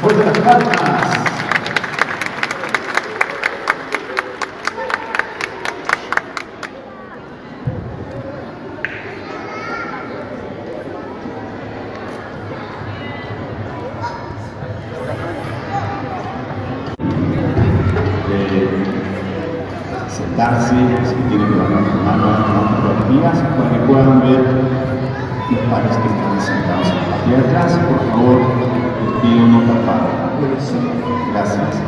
Fuerte las palmas. Sentarse, si tienen que bajar las manos proactivas para que puedan ver los pares que están sentados en la parte de atrás. Por favor, les pido no tapar. Gracias.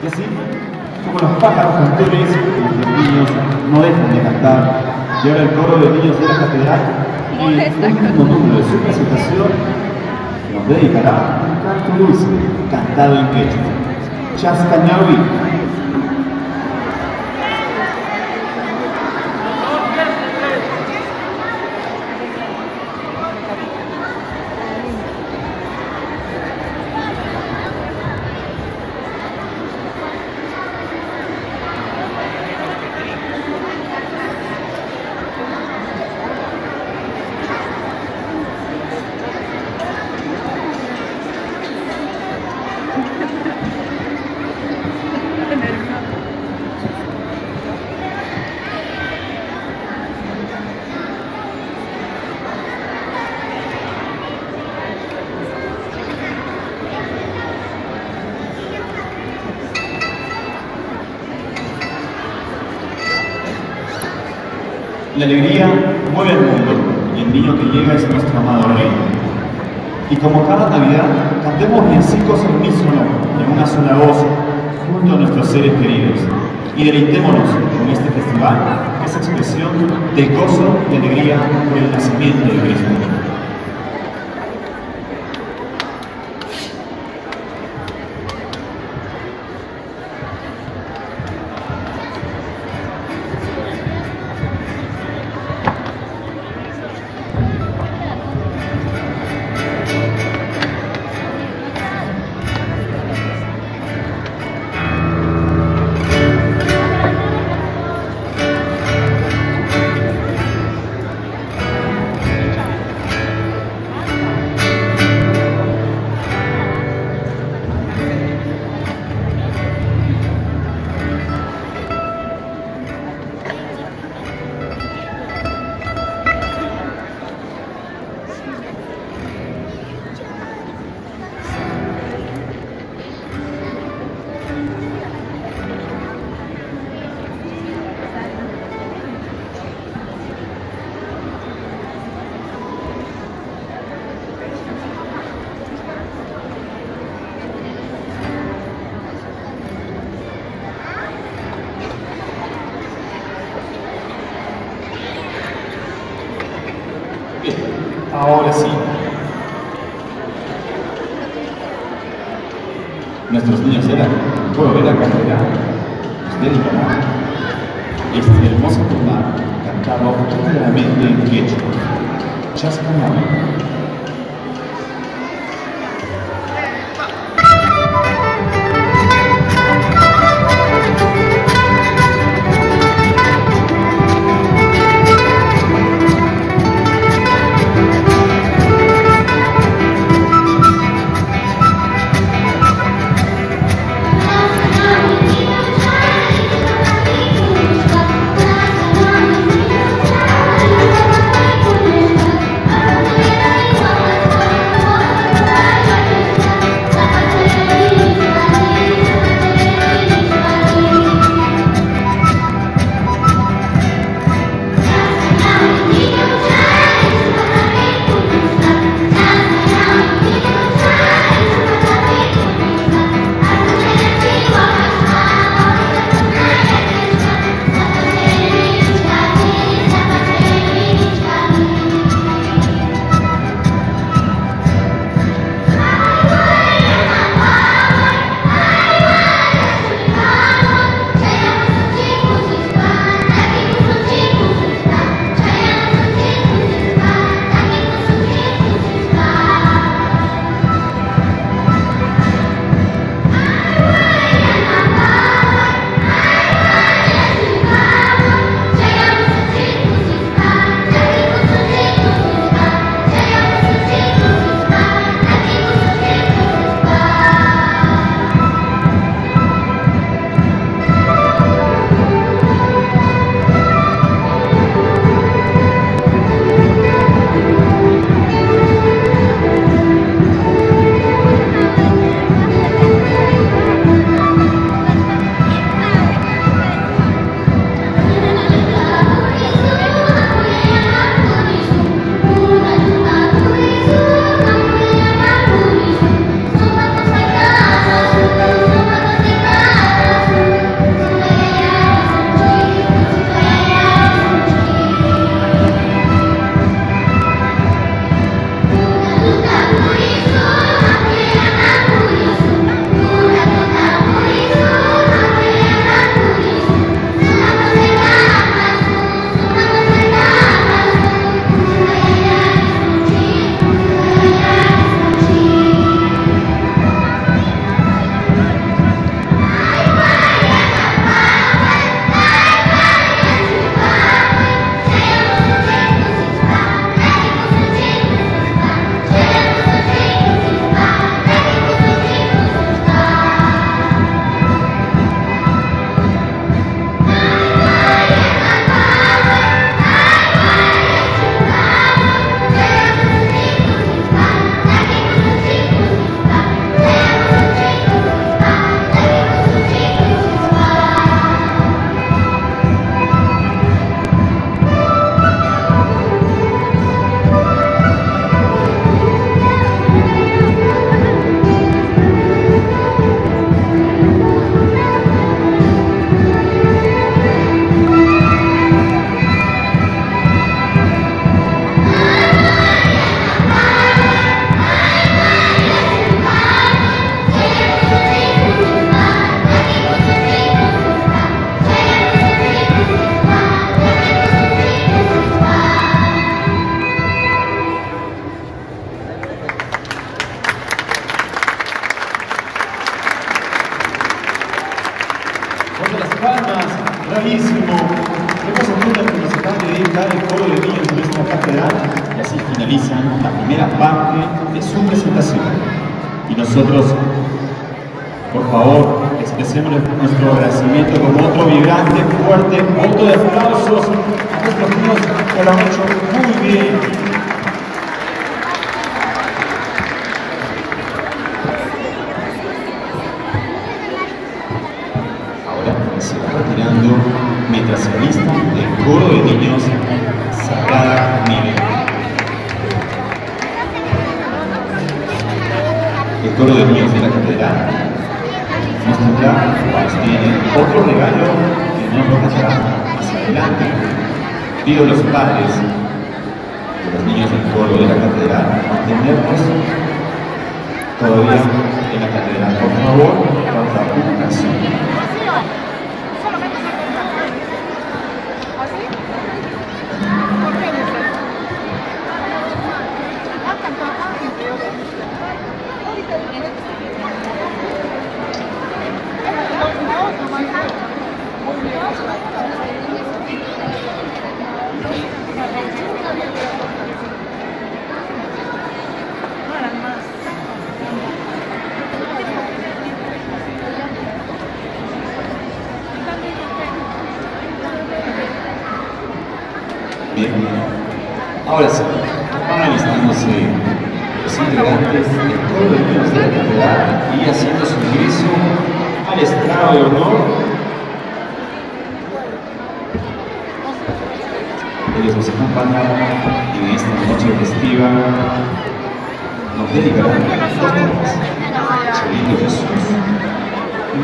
Y así, como los pájaros cantores, los niños no dejan de cantar. Y ahora el coro de niños de la catedral, en el último número de su presentación, nos dedicará un canto dulce, cantado en quechua. Chascañahui. La alegría mueve el mundo y el niño que llega es nuestro amado rey. Y como cada Navidad, cantemos villancicos al unísono, en una sola voz, junto a nuestros seres queridos. Y deleitémonos con este festival, que es expresión de gozo y alegría por el nacimiento de Cristo. Bien, ahora sí. Nuestros niños eran, puedo ver acá, nos dedicarán este hermoso tema cantado íntegramente en quechua. Chascañahui. Palmas, bravísimo. Hermosa tunda que nos acaban de dedicar el coro de niños de nuestra catedral. Y así finalizan la primera parte de su presentación. Y nosotros, por favor, expresemos nuestro agradecimiento con otro vibrante, fuerte voto de aplausos a nuestros niños que lo han hecho muy bien. Se va retirando mientras se alista el coro de niños Sagrada Familia. El coro de niños de la catedral nos tendrá, pues tiene otro regalo que nos lo pasará más adelante. Pido a los padres de los niños del coro de la catedral mantenernos todavía en la catedral. Por favor, para una canción. Bien, ahora sí, van alistándose los integrantes del coro de niños de la catedral y haciendo su ingreso al estrado de honor. Ellos nos acompañan en esta noche festiva, nos dedicarán dos temas: Cholito Jesús,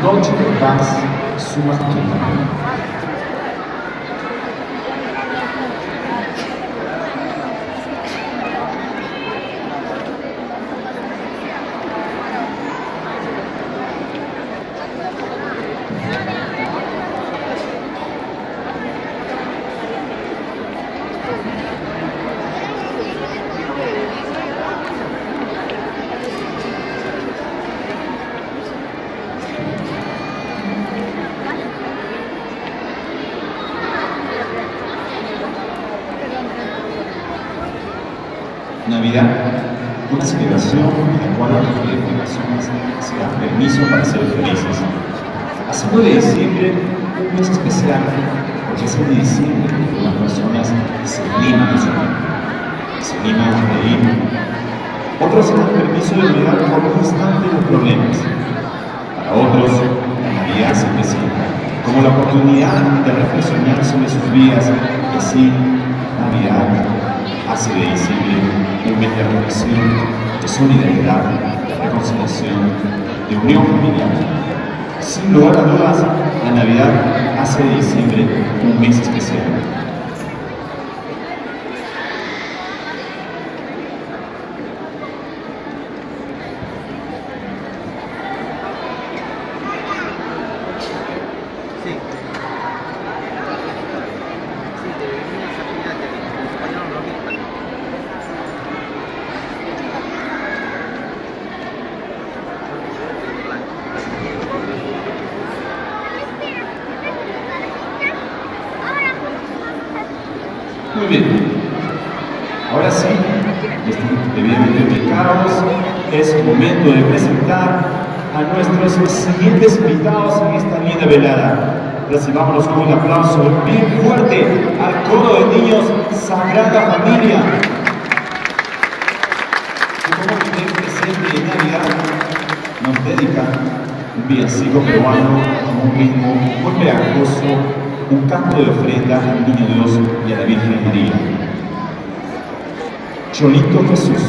Noche de Paz, su matrimonio. Navidad, una celebración en la cual las personas se dan permiso para ser felices. Así 9 de diciembre, un mes especial, porque es el de diciembre que las personas se animan a soñar, se animan a reír. Otros se dan permiso de olvidar por un instante los problemas. Para otros, la Navidad se presenta como la oportunidad de reflexionar sobre sus vidas y así Navidad hace de diciembre un mes de reflexión, de solidaridad, de reconciliación, de unión familiar. Sin lugar a dudas, la Navidad hace de diciembre un mes especial. Muy bien, ahora sí, están debidamente ubicados, es momento de presentar a nuestros siguientes invitados en esta linda velada. Recibámonos con un aplauso bien fuerte al coro de niños Sagrada Familia. Y como primer presente de Navidad, nos dedican un villancico peruano con un ritmo muy pegajoso, un canto de ofrenda al Niño Dios y a la Virgen María. Cholito Jesús.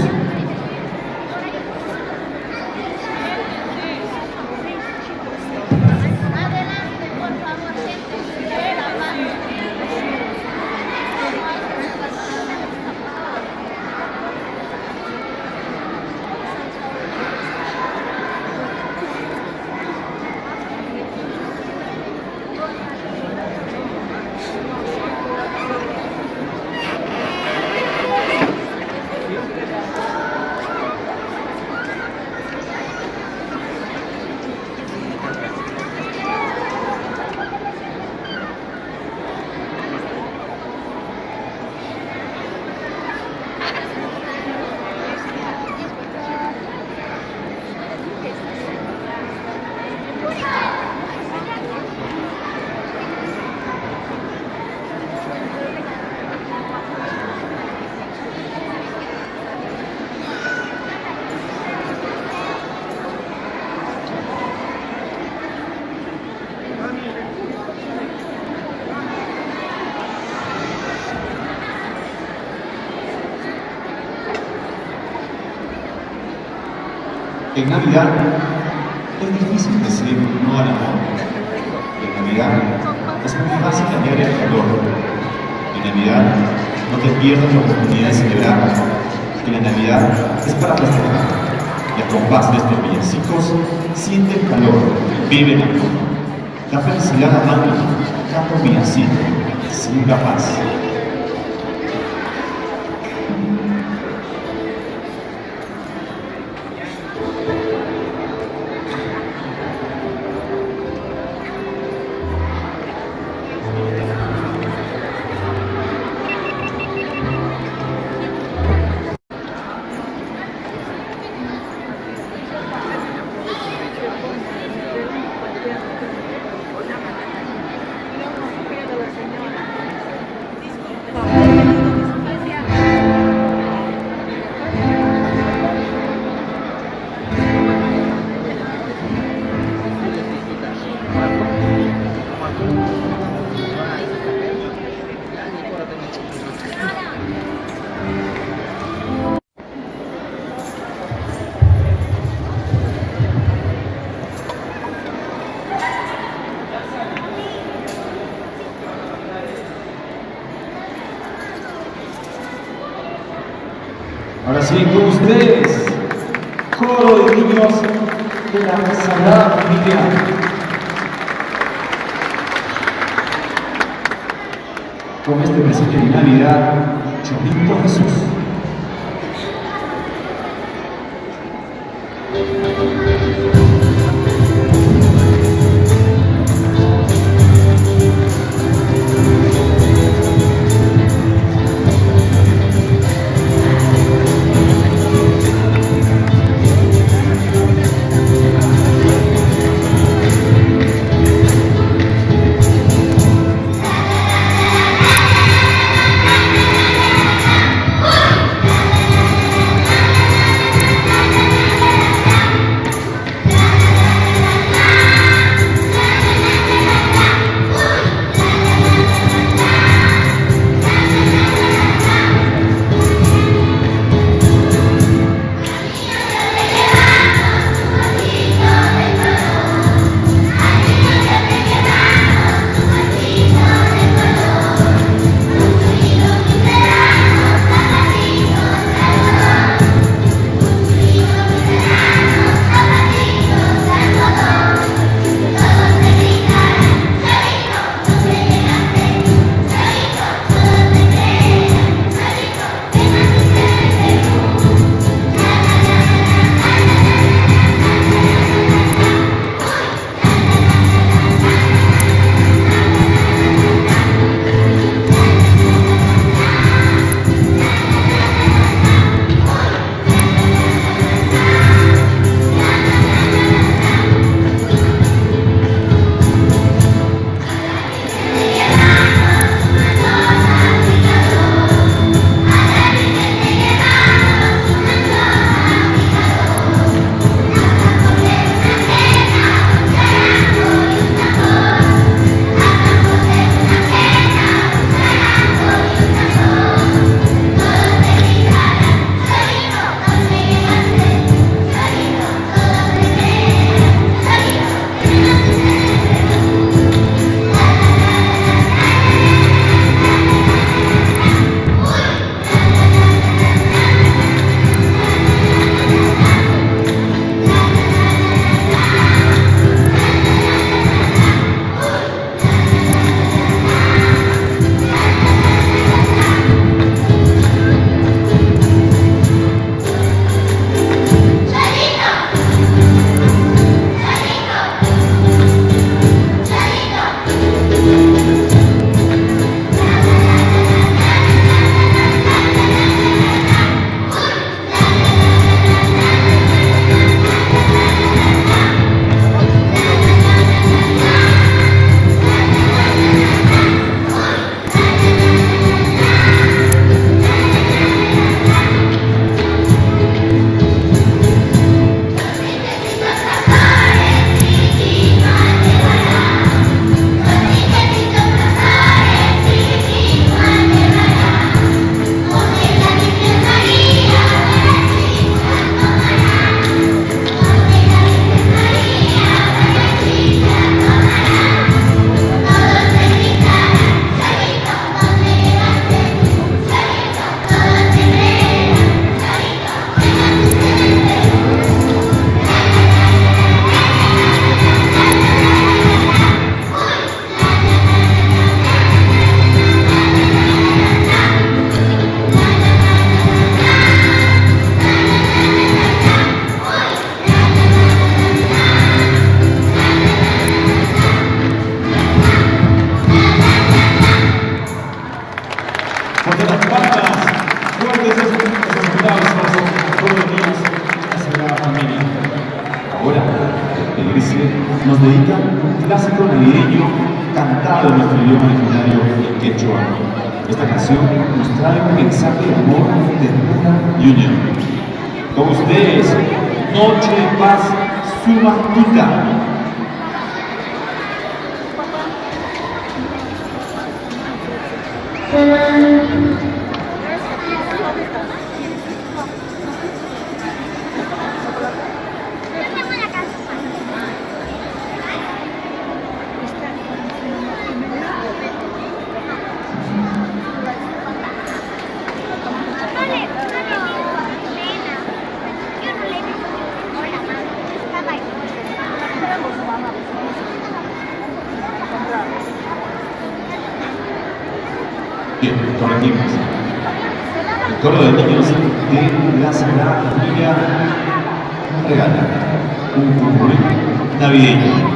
En Navidad es difícil decir no al amor. En Navidad es muy fácil cambiar el calor. En Navidad no te pierdas la oportunidad de celebrar que la Navidad es para festejar. Y a compás de estos villancicos, siente el calor, vive el amor. La felicidad amable, canta un villancico, siembra paz. Ahora sí, con ustedes, coro de niños de la Sagrada Familia. Con este presente de Navidad, Chorrito Jesús. navideño cantado en nuestro idioma originario, el quechua. Esta canción nos trae un mensaje de amor, ternura y unión. Con ustedes, Noche de Paz Sumatuta. Bien, corregimos. El coro de niños de la Sagrada Familia regala un popurrí navideño.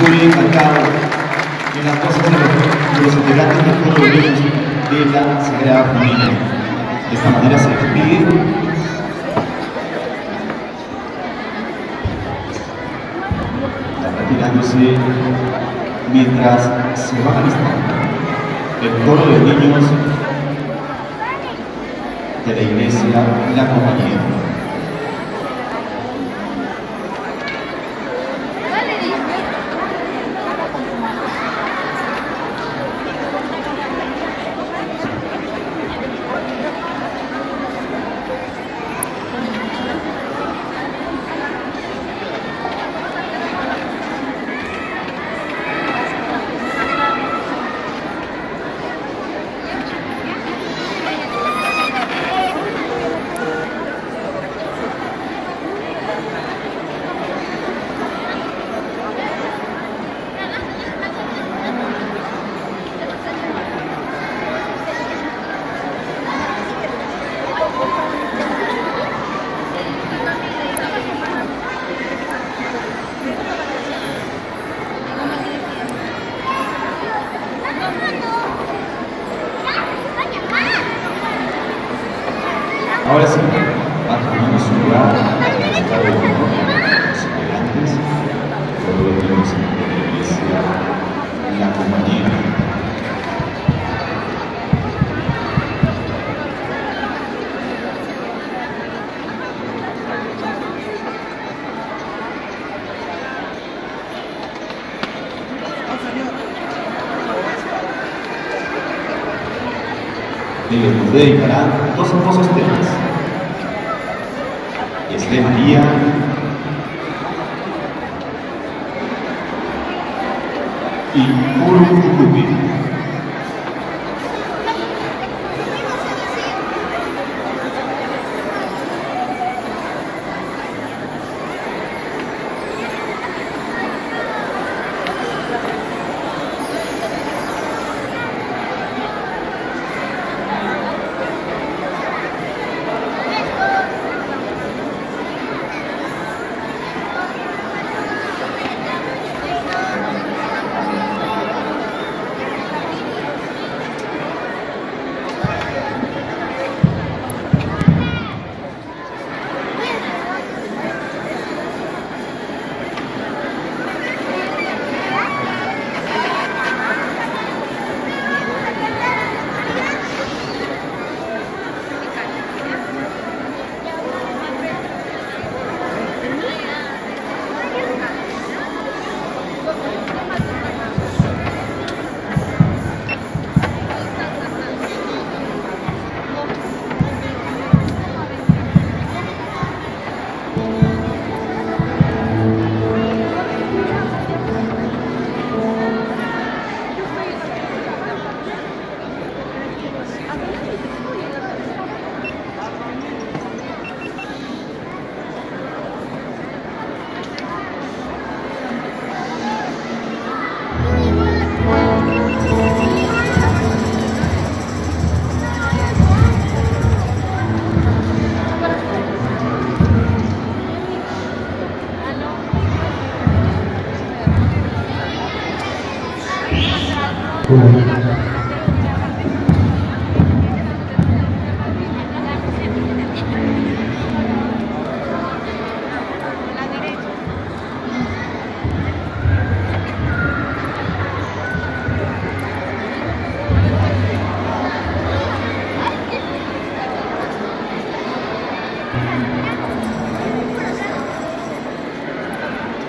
muy encantado en las cosas de los integrantes del coro de niños de la Sagrada Familia. De esta manera se despide. Está retirándose mientras se va alistando el coro de niños de la iglesia La Compañía. Ahora sí, va tomando su lugar en el estado de honor de los integrantes, todos los niños de la iglesia La Compañía. Ellos nos dedicarán dos hermosos temas. Es de María y Urucucupi.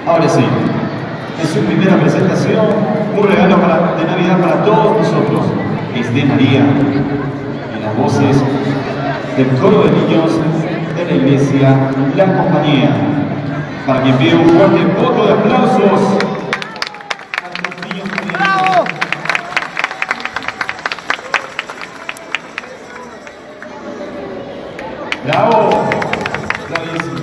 Ahora sí, en su primera presentación, un regalo de Navidad para todos nosotros. Es de María, en las voces del coro de niños de la iglesia La Compañía. Para quien pide un fuerte voto de aplausos a los niños. ¡Bravo! ¡Bravo! ¡Bravísimo!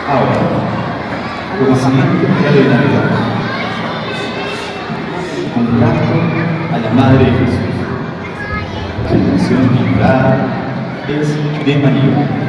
Ahora, como siguiente regalo de Navidad, un canto a la Madre de Jesús. La canción titulada es de María.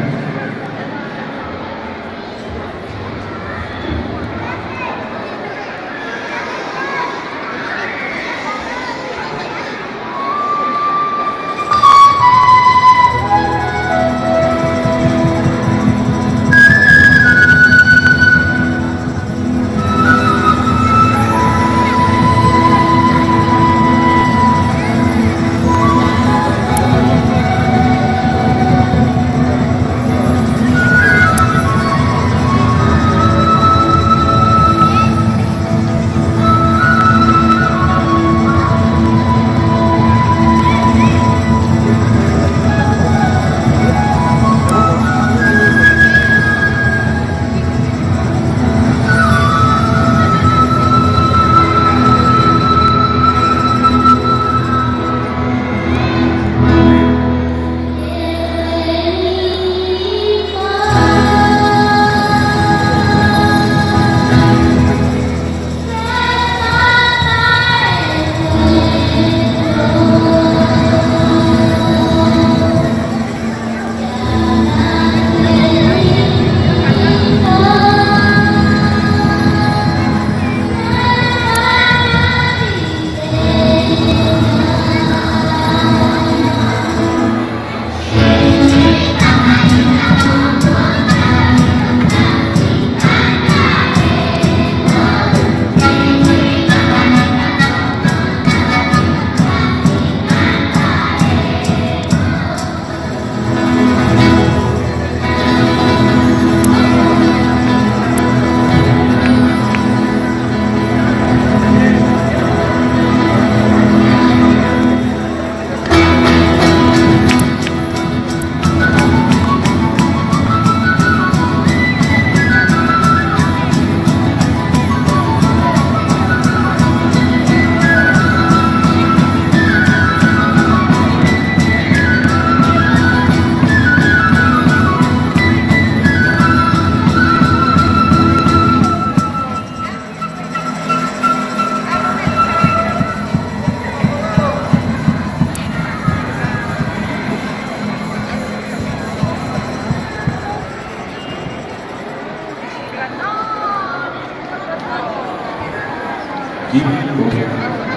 Pacífico,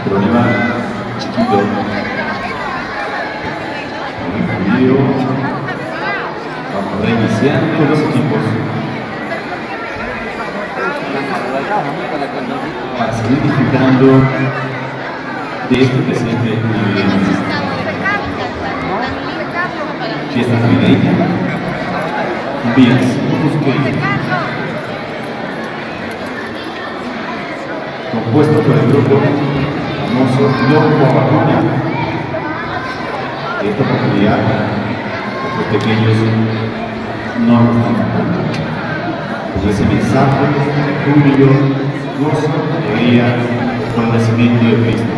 problema chiquito. El video. Vamos reiniciando los equipos. Para seguir disfrutando de este presente navideño. Fiesta navideña. Días, compuesto por el grupo famoso No Guavacuna. Esta oportunidad, los pequeños no nos están cantando. Con ese mensaje de júbilo, gozo, alegría por el nacimiento de Cristo.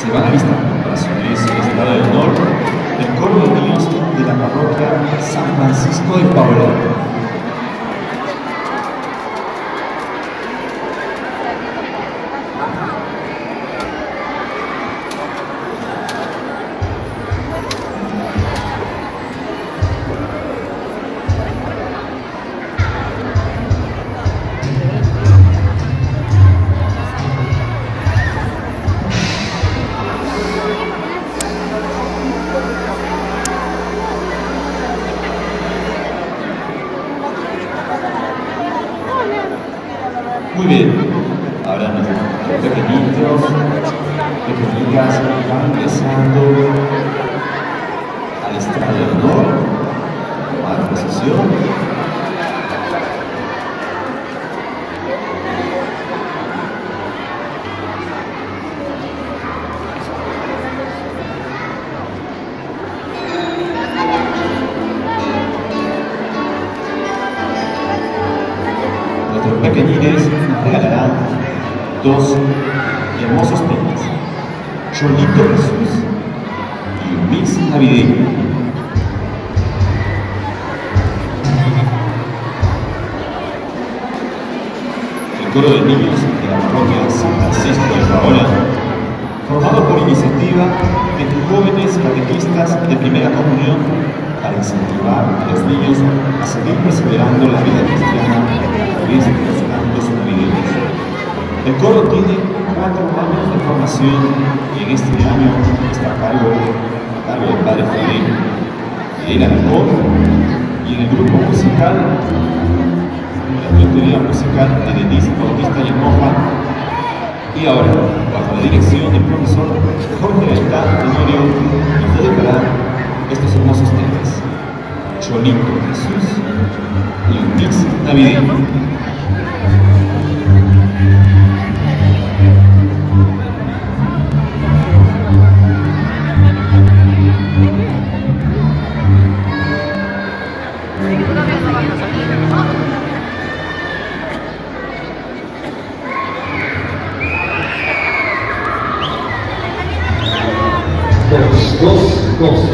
Se van alistando para asumir ese estado de honor el coro de niños de la parroquia San Francisco de Paola. Muy bien, ahora nuestros pequeñitos, pequeñitas van ingresando al estrado de honor, a la procesión. Nuestros pequeñines nos regalarán dos hermosos temas, Cholito Jesús y un mix navideño. El coro de niños de la parroquia San Francisco de Paola, formado por iniciativa de jóvenes catequistas de primera comunión para incentivar a los niños a seguir perseverando la vida cristiana a través de los cantos navideños. El coro tiene 4 años de formación y en este año está a cargo del padre Federico. Él a la voz y en el grupo musical, la teoría musical de Denise Bautista y Moja, y ahora, bajo la dirección del profesor Jorge Beltrán Tenorio, nos dedicará estos hermosos temas, Cholito Jesús y un mix navideño. Dos.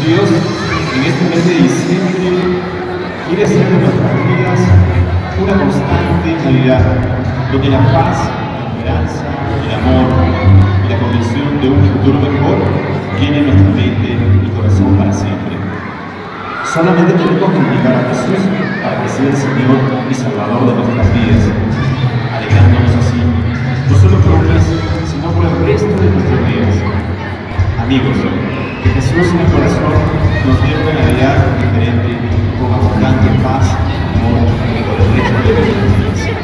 Dios, en este mes de diciembre, quiere hacer de nuestras vidas una constante Navidad, donde la paz, la esperanza, el amor y la convicción de un futuro mejor llenen nuestra mente y corazón para siempre. Solamente tenemos que invitar a Jesús para que sea el Señor y Salvador de nuestras vidas, alegrándonos así, no solo por un mes, sino por el resto de nuestros días. Amigos, que Jesús en el corazón nos dé una Navidad diferente, con abundante paz, amor y por el resto de nuestras vidas.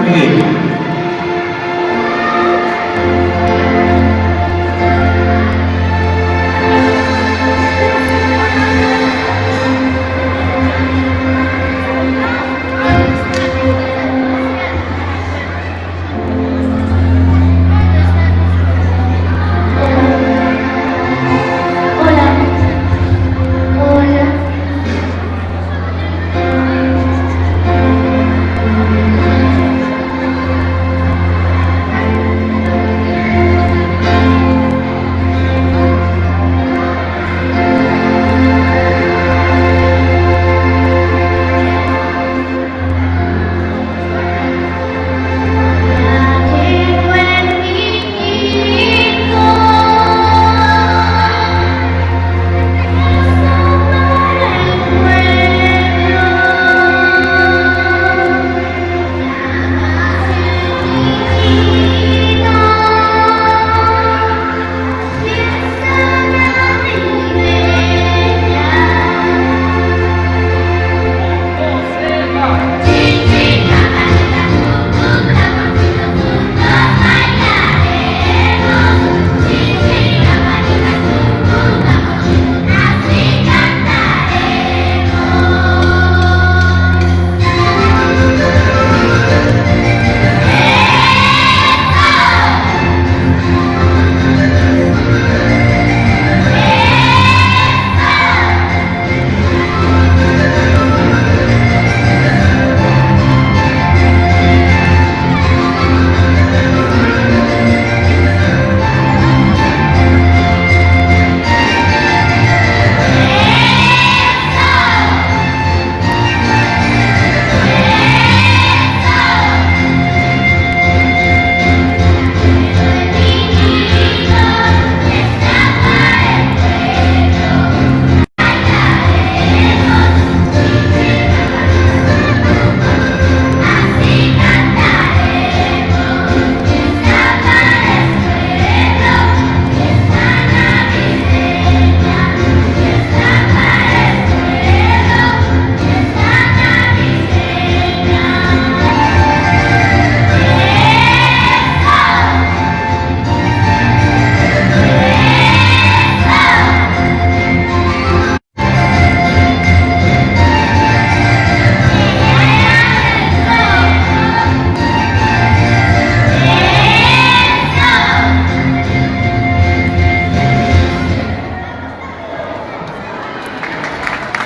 navideña.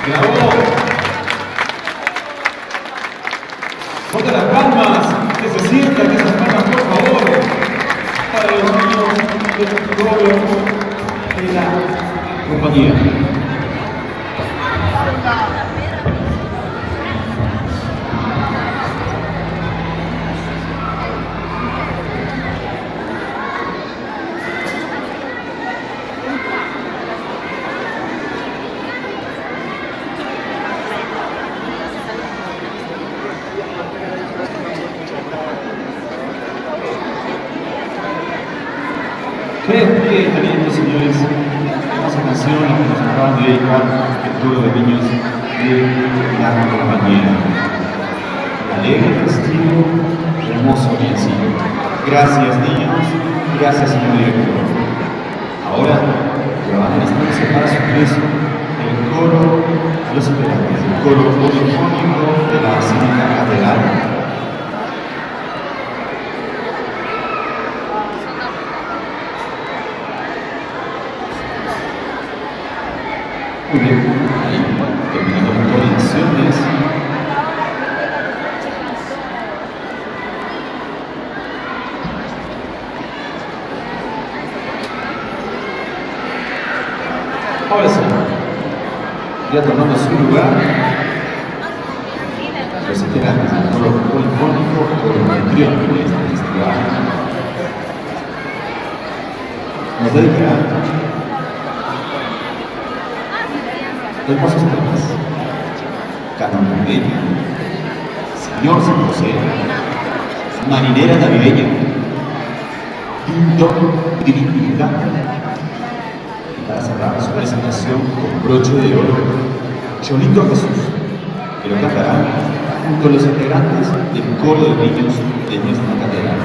¡Bravo! Ponte las palmas, que se sientan esas palmas, por favor, para los niños del coro de la compañía. Qué teniendo, señores, esa canción que nos acaban de dedicar el coro de niños de la compañía. Alegre, festivo, hermoso y sencillo. Gracias, niños. Gracias, señor director. Ahora, grabando la instancia para su ingreso, el coro a los integrantes del coro polifónico de la Basílica Catedral. Muy bien, ahí terminando las coordinaciones. Ahora sí, ya tomando su lugar, los integrantes del coro polifónico, coro anfitrión de este festival, nos dedicarán hermosos temas: Canon navideño, Señor San José, Marinera navideña, Pinto Trinidad. Y para cerrar su presentación con broche de oro, Cholito Jesús, que lo cantarán junto a los integrantes del coro de niños de nuestra catedral.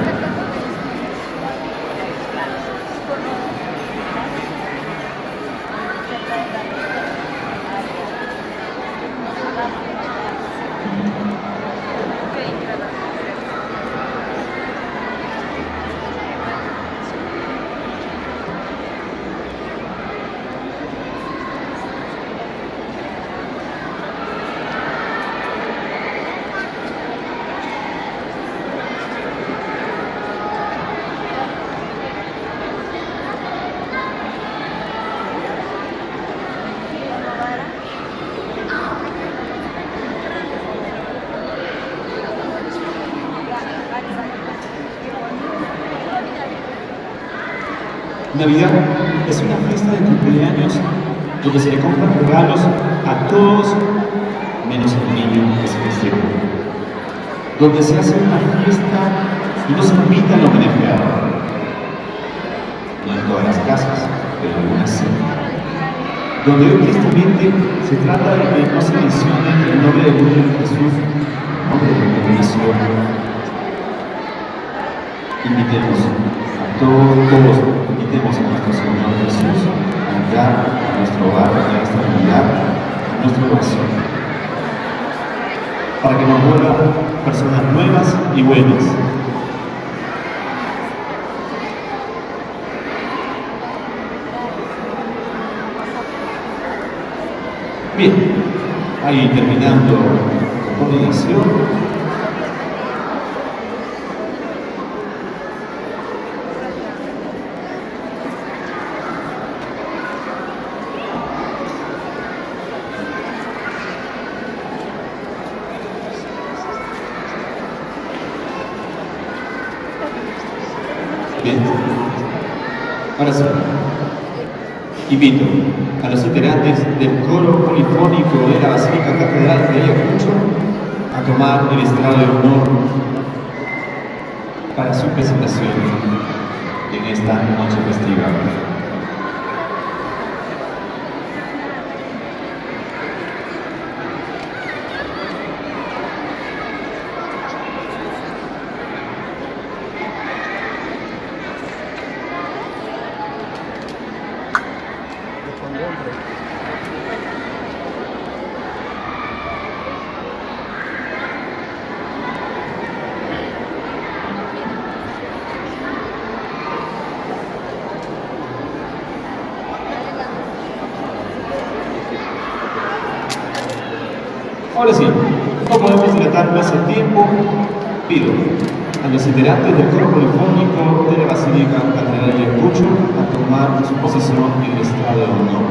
Navidad es una fiesta de cumpleaños donde se le compran regalos a todos menos al niño que se festeja, donde se hace una fiesta y no se invita al homenajeado, no en todas las casas, pero en algunas sí, donde hoy tristemente se trata de que no se mencione el nombre del niño Jesús, el nombre de la nación. Invitemos a todos, invitemos a nuestro Señor Jesús a entrar a nuestro hogar, a nuestra comunidad, a nuestra oración, para que nos vuelvan personas nuevas y buenas. Bien, ahí terminando la coordinación. Bien, ahora sí, invito a los integrantes del coro polifónico de la Basílica Catedral de Ayacucho a tomar el estrado de honor para su presentación en esta noche festiva. Ahora sí, no podemos dilatar más el tiempo. Pido a los integrantes del coro polifónico de la Basílica Catedral de Ayacucho a tomar su posición en el estrado de honor.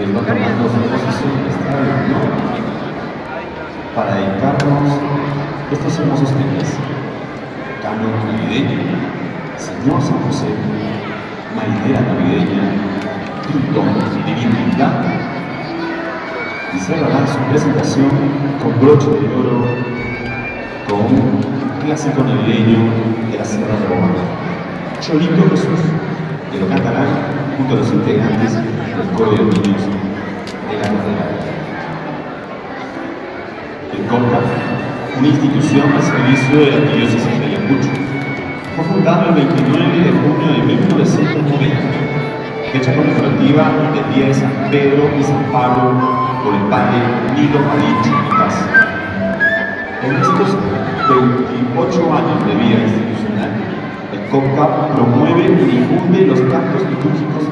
Va tomando su posición en el estrado de honor para dedicarnos estos hermosos temas: Canon navideño, Señor San José, Marinera navideña, Trutón, Divinidad, y cerrará su presentación con broche de oro con un clásico navideño de la Sierra de Bogotá, Cholito Jesús, que lo cantarán junto a los integrantes del coro de niños de la catedral. El CONCA, una institución al servicio de la diócesis de Ayacucho, fue fundado el 29 de junio de 1990, fecha conmemorativa del Día de San Pedro y San Pablo por el padre Nilo Marín Chiquitas. En estos 28 años de vida institucional, el CONCA promueve y difunde los cantos litúrgicos,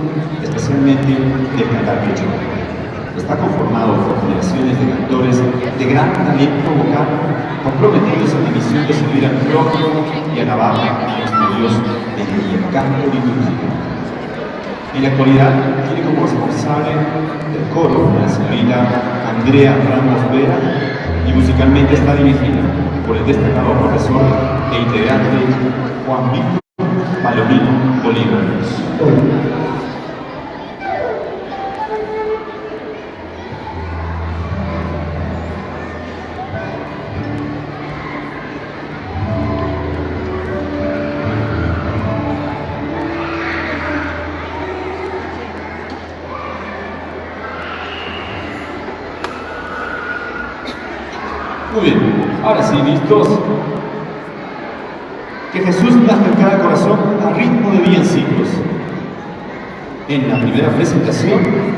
especialmente el cantar quechua. está conformado por generaciones de cantores de gran talento vocal, comprometidos en la misión de servir al prójimo y alabar a nuestro Dios mediante el canto litúrgico. En la actualidad tiene como responsable del coro la señorita Andrea Ramos Vera y musicalmente está dirigida por el destacado profesor e integrante Juan Víctor Palomino Bolívar. Muy bien, ahora sí, listos. Que Jesús nazca en cada corazón a ritmo de villancicos. En la primera presentación, el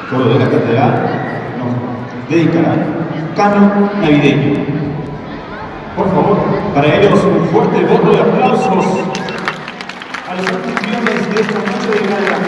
coro de la catedral nos dedicará un canon navideño. Por favor, para ellos un fuerte voto de aplausos a los anfitriones de esta noche de gala.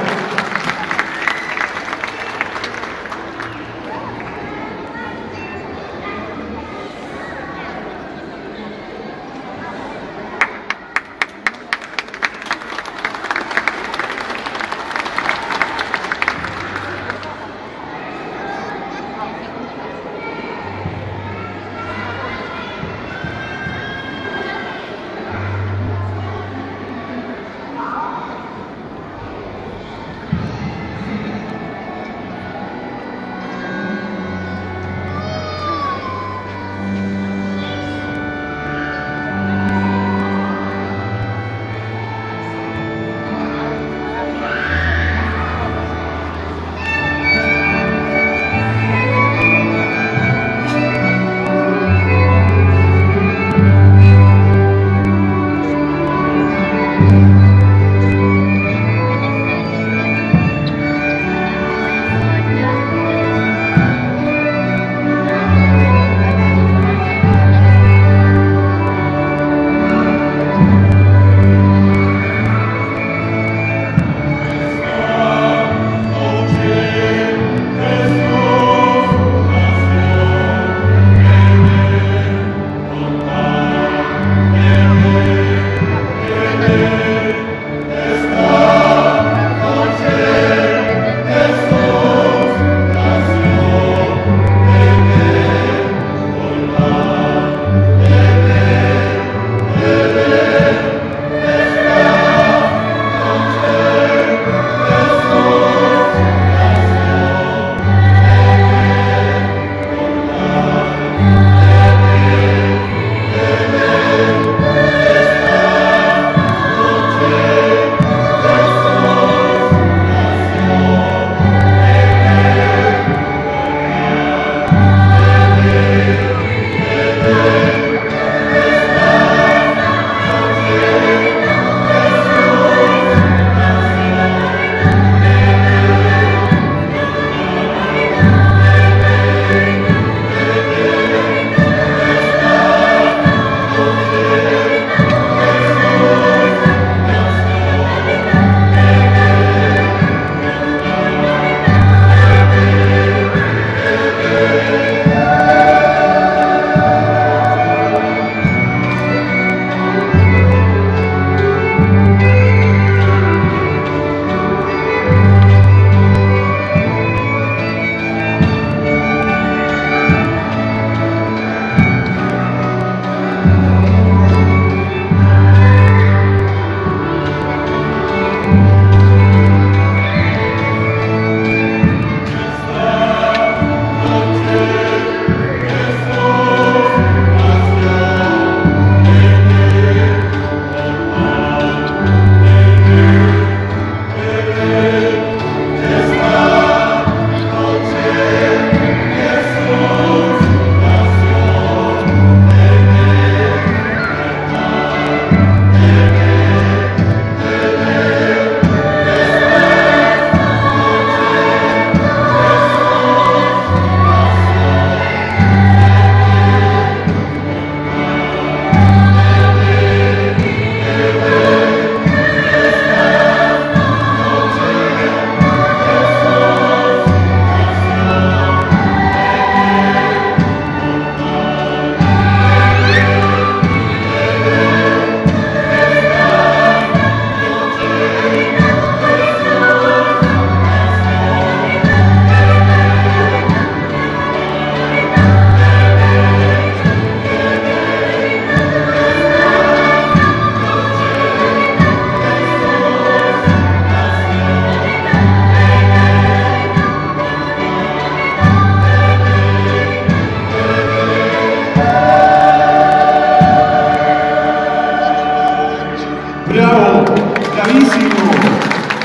bravísimo.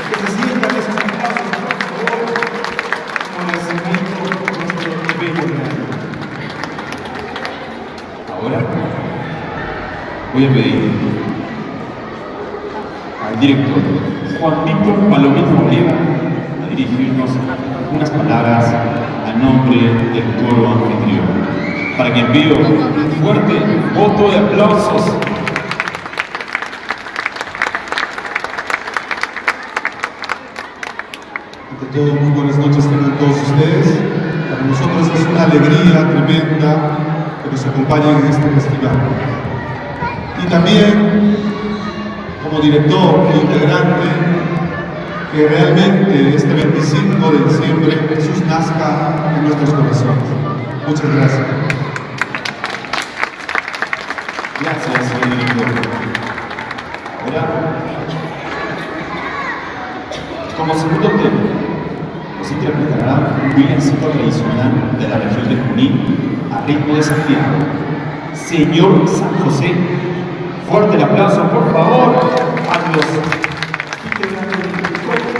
Que se sientan esos aplausos, por favor, con el segmento de nuestro bello real. Ahora voy a pedir al director Juan Víctor Palomino Oliva a dirigirnos unas palabras a nombre del coro anfitrión, para quien pido un fuerte voto de aplausos. Ante todo, muy buenas noches tengan todos ustedes. Para nosotros es una alegría tremenda que nos acompañen en este festival. Y también, como director e integrante, que realmente este 25 de diciembre Jesús nazca en nuestros corazones. Muchas gracias. Gracias, señor director. Ahora, como segundo tema, nos interpretará un villancico tradicional de la región de Junín a ritmo de Santiago. Señor San José, fuerte el aplauso, por favor, a los integrantes del coro.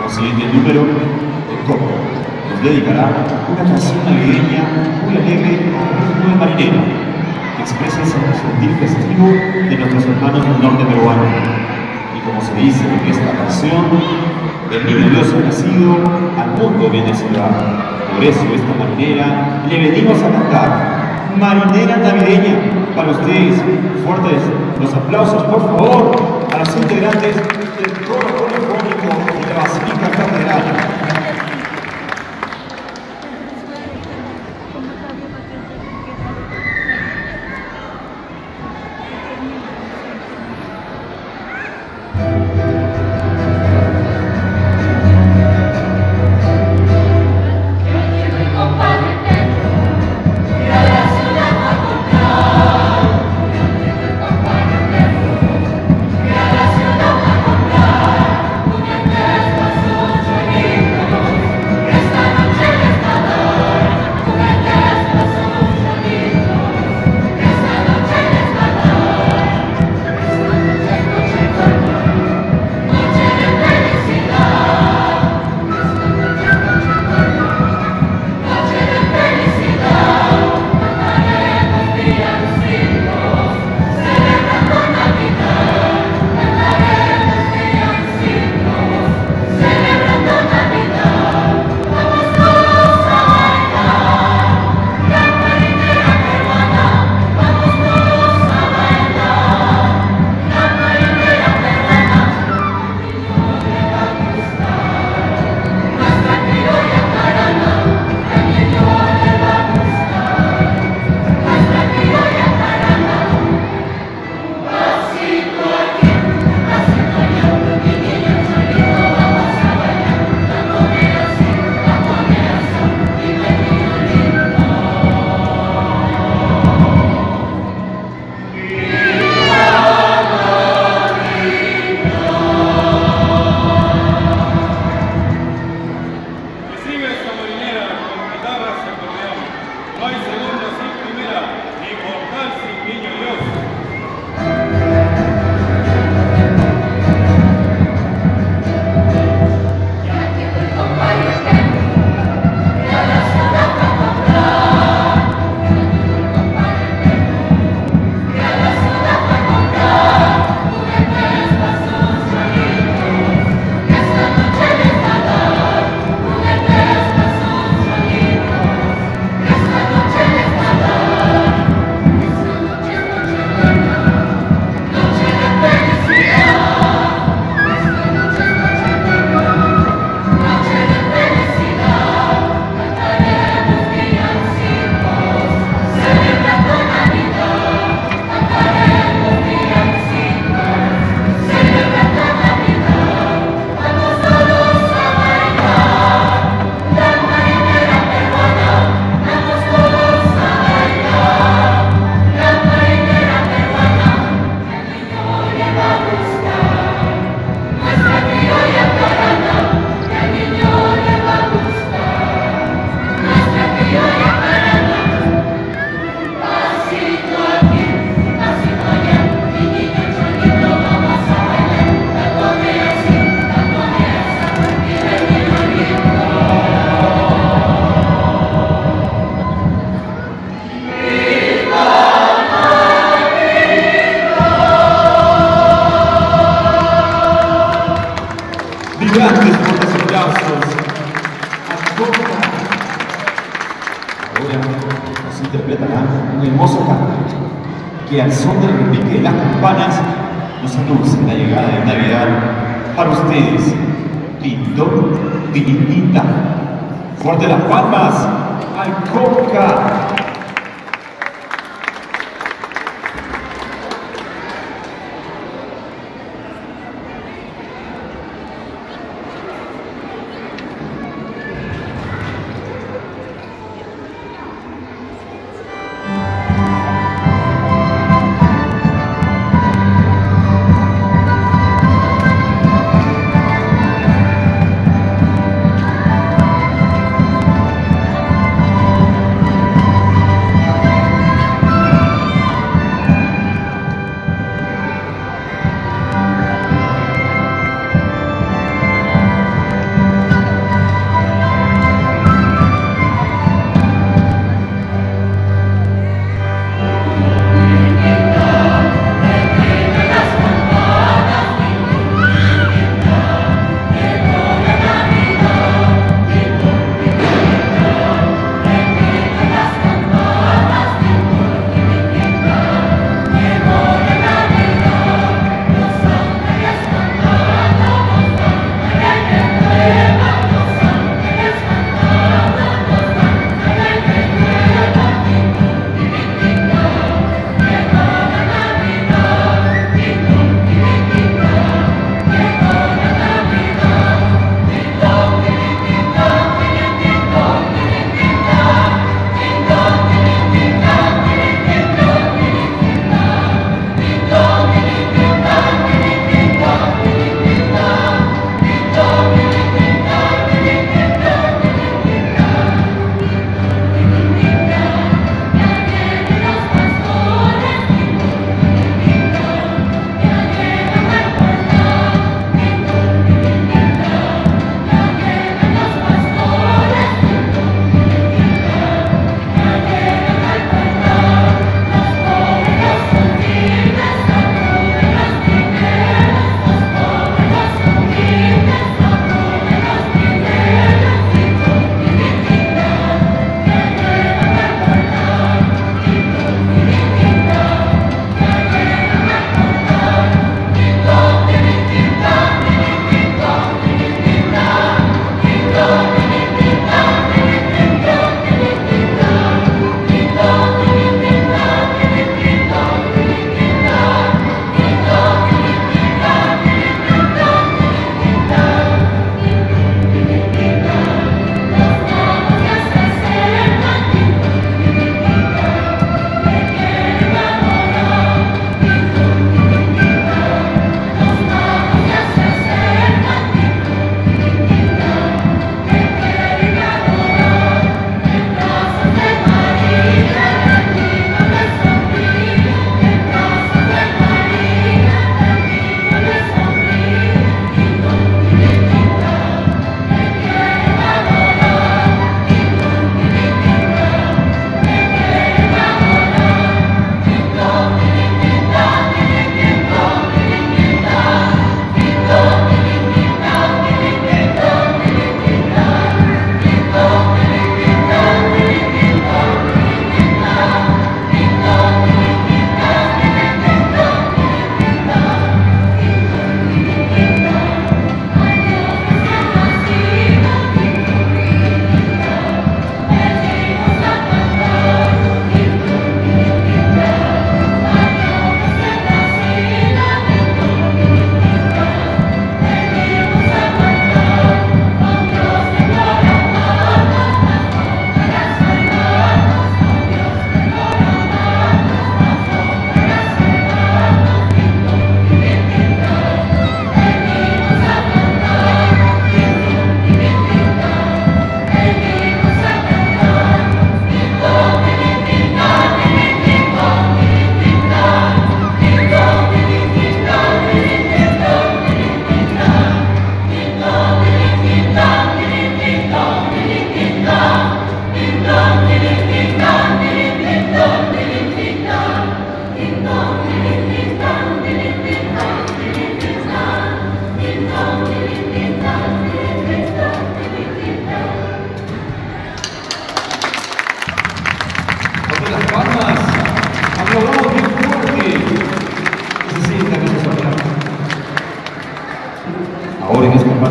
Siguiente número, el coro nos dedicará una canción navideña muy alegre a ritmo de marinero, que expresa ese sentir festivo de nuestros hermanos del norte peruano. Y como se dice en esta canción, el niño Dios ha nacido, al mundo viene ciudad. Por eso esta marinera le venimos a cantar. Marinera navideña, para ustedes, fuertes los aplausos, por favor, a los integrantes del coro polifónico de la Basílica Catedral. Yeah. No hay segunda sin primera, ni portal sin niño Dios. Grandes fuertes aplausos a Coca. Ahora nos interpretará un hermoso canto que al son del repique de las campanas nos anuncia la llegada de Navidad para ustedes. Tintón, Tirinita. Fuerte las palmas al Coca.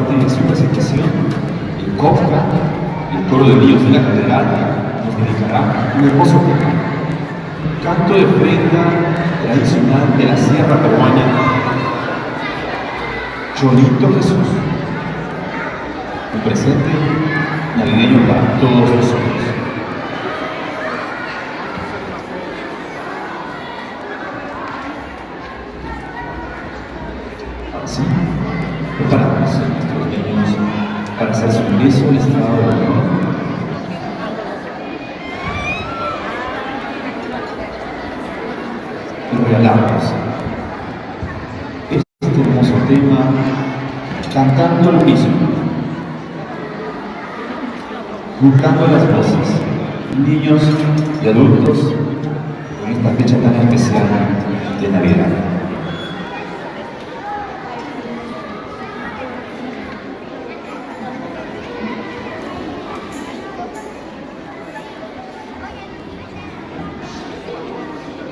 parte de su presentación, el COFCA y el coro de niños de la catedral nos dedicará un hermoso tema, canto de ofrenda tradicional de la sierra peruana, Cholito Jesús, un presente navideño para todos nosotros. Así, preparamos a nuestros niños para hacer su ingreso al estado de honor. Y regalamos este hermoso tema cantando al mismo, juntando las voces, niños y adultos, en esta fecha tan especial de Navidad.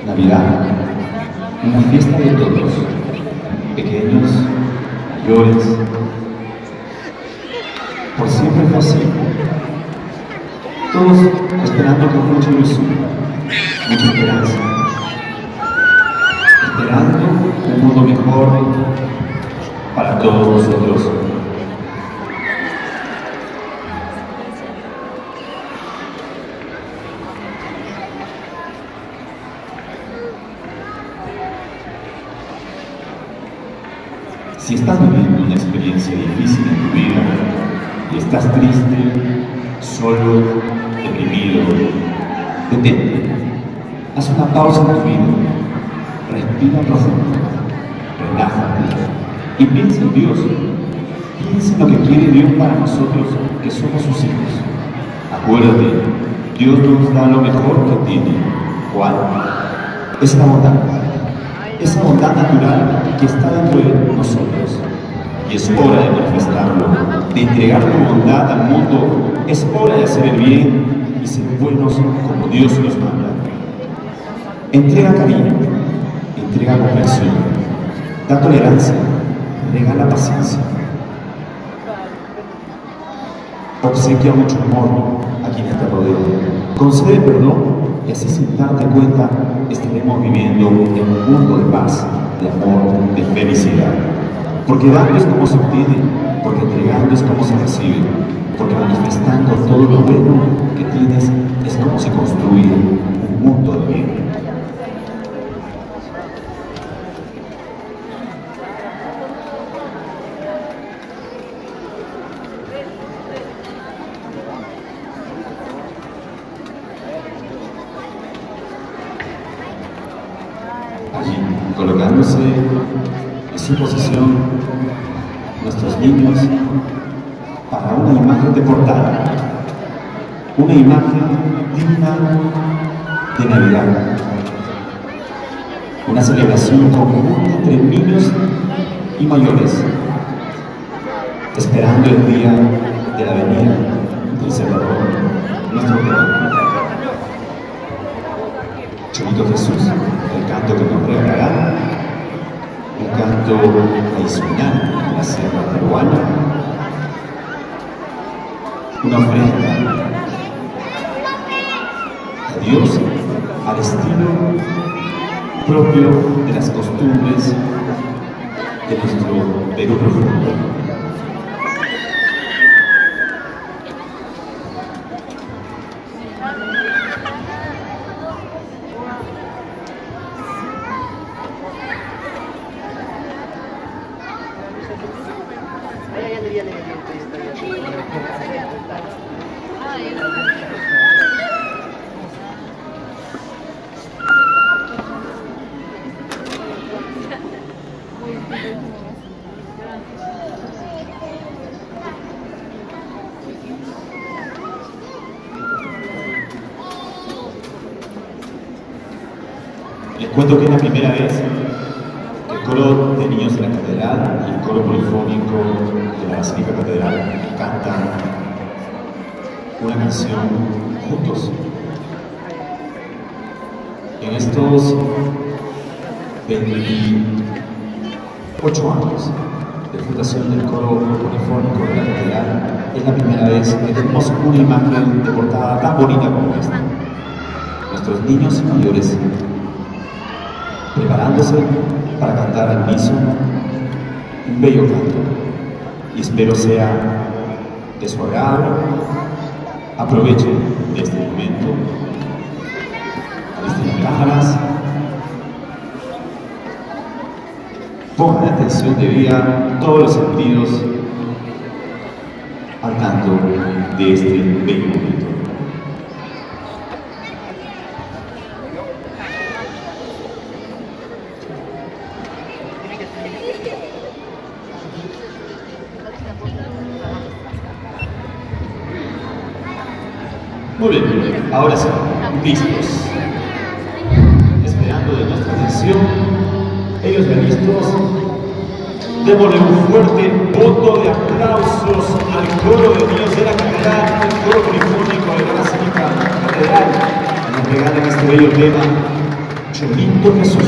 Navidad, una fiesta de todos, pequeños, mayores. Por siempre fue así. Todos esperando con mucha ilusión, mucha esperanza, esperando un mundo mejor para todos nosotros. Si estás viviendo una experiencia difícil en tu vida y estás triste, solo, deprimido, detente. Haz una pausa en tu vida, respira profundo, relájate y piensa en Dios. Piensa en lo que quiere Dios para nosotros que somos sus hijos. Acuérdate, Dios nos da lo mejor que tiene. ¿Cuál? Es la bondad. Esa bondad natural que está dentro de nosotros. Y es hora de manifestarlo, de entregar tu bondad al mundo. Es hora de hacer el bien y ser buenos como Dios nos manda. Entrega cariño, entrega comprensión, da tolerancia, regala paciencia. Obsequia mucho amor a quienes te rodean. Concede perdón y así sin darte cuenta estaremos viviendo en un mundo de paz, de amor, de felicidad. Porque dando es como se obtiene, porque entregando es como se recibe, porque manifestando todo lo bueno que tienes es como se construye un mundo de bien. Allí, colocándose en su posición, nuestros niños, para una imagen de portada, una imagen digna de Navidad, una celebración conjunta entre niños y mayores, esperando el día de la venida del Salvador, nuestro Rey. Cholito Jesús, el canto que nos regalará, un canto tradicional de la sierra peruana, una ofrenda a Dios al estilo propio de las costumbres de nuestro Perú profundo. Les cuento que es la primera vez que el coro de niños de la catedral y el coro polifónico de la Basílica Catedral cantan una canción juntos. En estos 28 años de presentación del coro polifónico de la catedral es la primera vez que tenemos una imagen de portada tan bonita como esta. Nuestros niños y mayores preparándose para cantar al unísono un bello canto, y espero sea de su agrado. Aprovechen de este momento, alisten las cámaras, pongan atención debida, todos los sentidos al canto de este bello momento. Muy bien, ahora sí, listos. Esperando de nuestra atención, ellos ya listos. Démosle un fuerte voto de aplausos al coro de niños de la catedral, el coro polifónico de la Basílica Catedral, que nos regalan este bello tema, Cholito Jesús.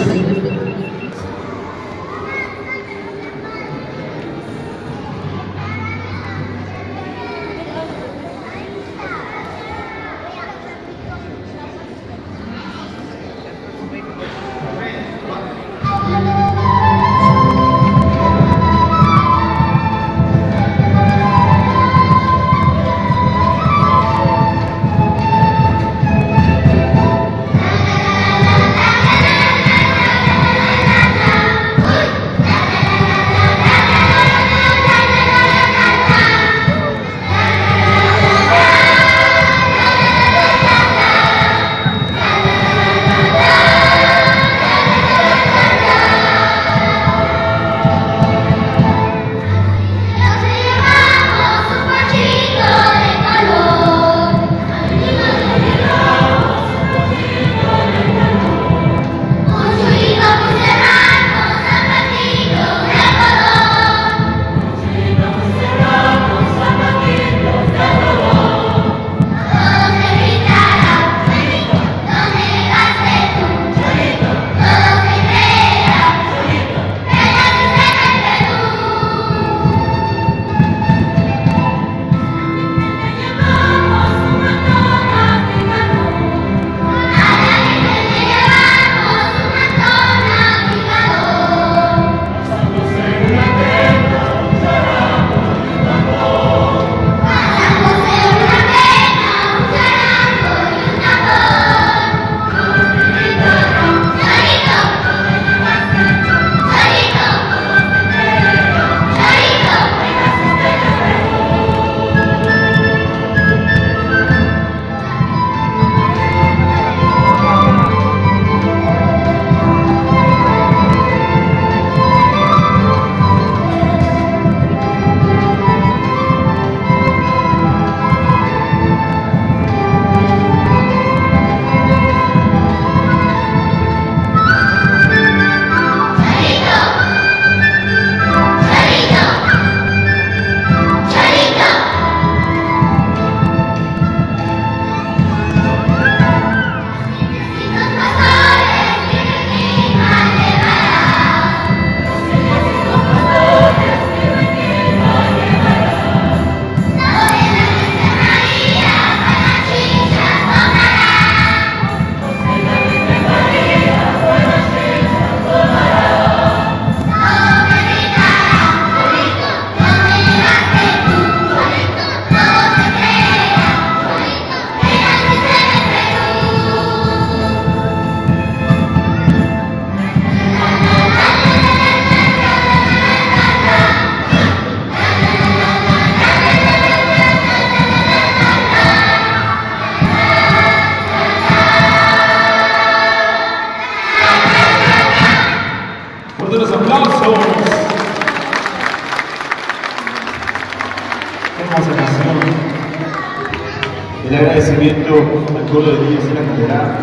El agradecimiento al coro de niños de la catedral,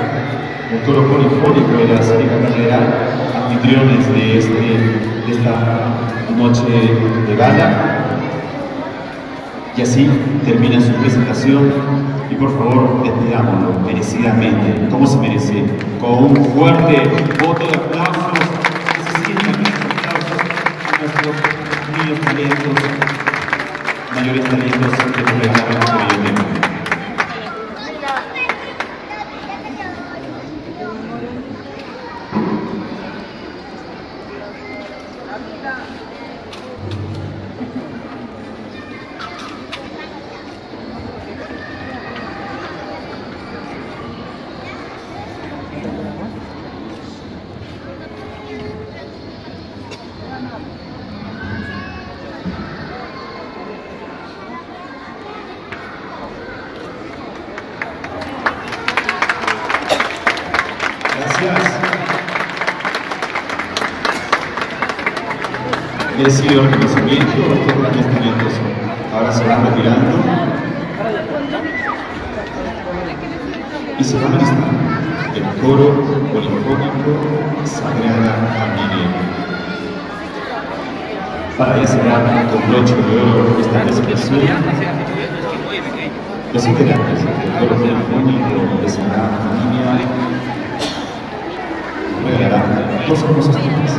al coro polifónico de la Basílica Catedral, anfitriones de esta noche de gala. Y así termina su presentación y por favor despidámoslo merecidamente, como se merece, con un fuerte voto de aplausos. Que se sientan estos aplausos de nuestros niños talentos, mayores talentos que nos regalan este bello tiempo. Gracias. Merecido reconocimiento a estos grandes talentos. Ahora se van retirando y se van a listar el coro polifónico Sagrada Familia. Para ya cerrar con broche de oro esta presentación, los integrantes del coro polifónico de Sagrada Familia regalarán dos hermosos temas.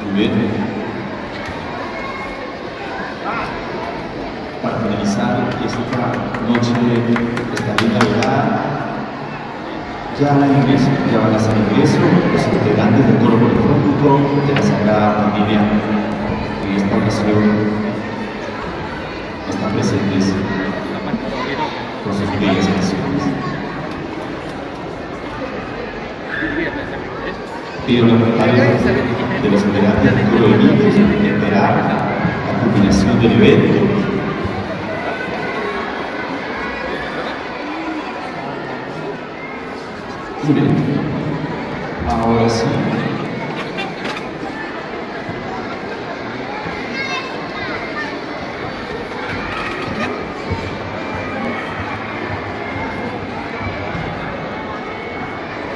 Muy bien. Para finalizar esta noche, esta linda velada, ya van a hacer ingreso los integrantes del coro polifónico de la Sagrada Familia. En esta ocasión están presentes con sus bellas canciones. Pido la pantalla de los integrantes del coro de niños esperar la culminación del evento. Muy bien. Ahora sí.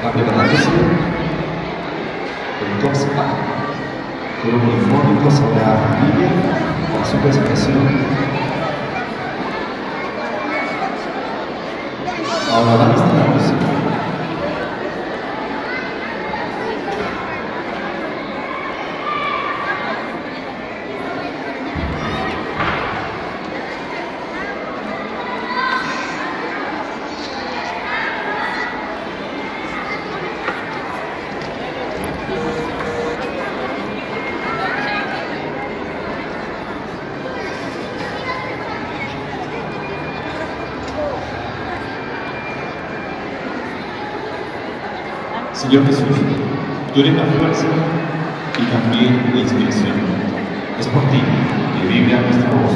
Va preparándose el top spa, coro polifónico Sagrada Familia, para su presentación. Ahora van a estar la música. Señor Jesús, tú eres la fuerza y también la inspiración. Es por ti que vibra nuestra voz.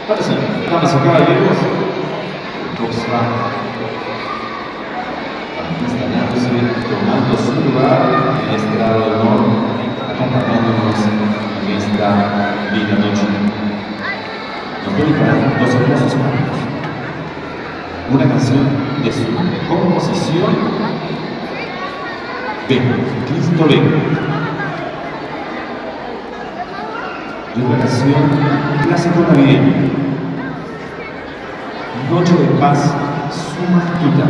Ahora sí, damas y caballeros, instalándose, tomando su lugar en este lado de honor, acompañándonos en esta linda noche. Nos dedicarán dos hermosos cantos. Una canción de su composición, Ven, Cristo ven. Y una canción clásico navideña, Noche de Paz, Suma Tuta.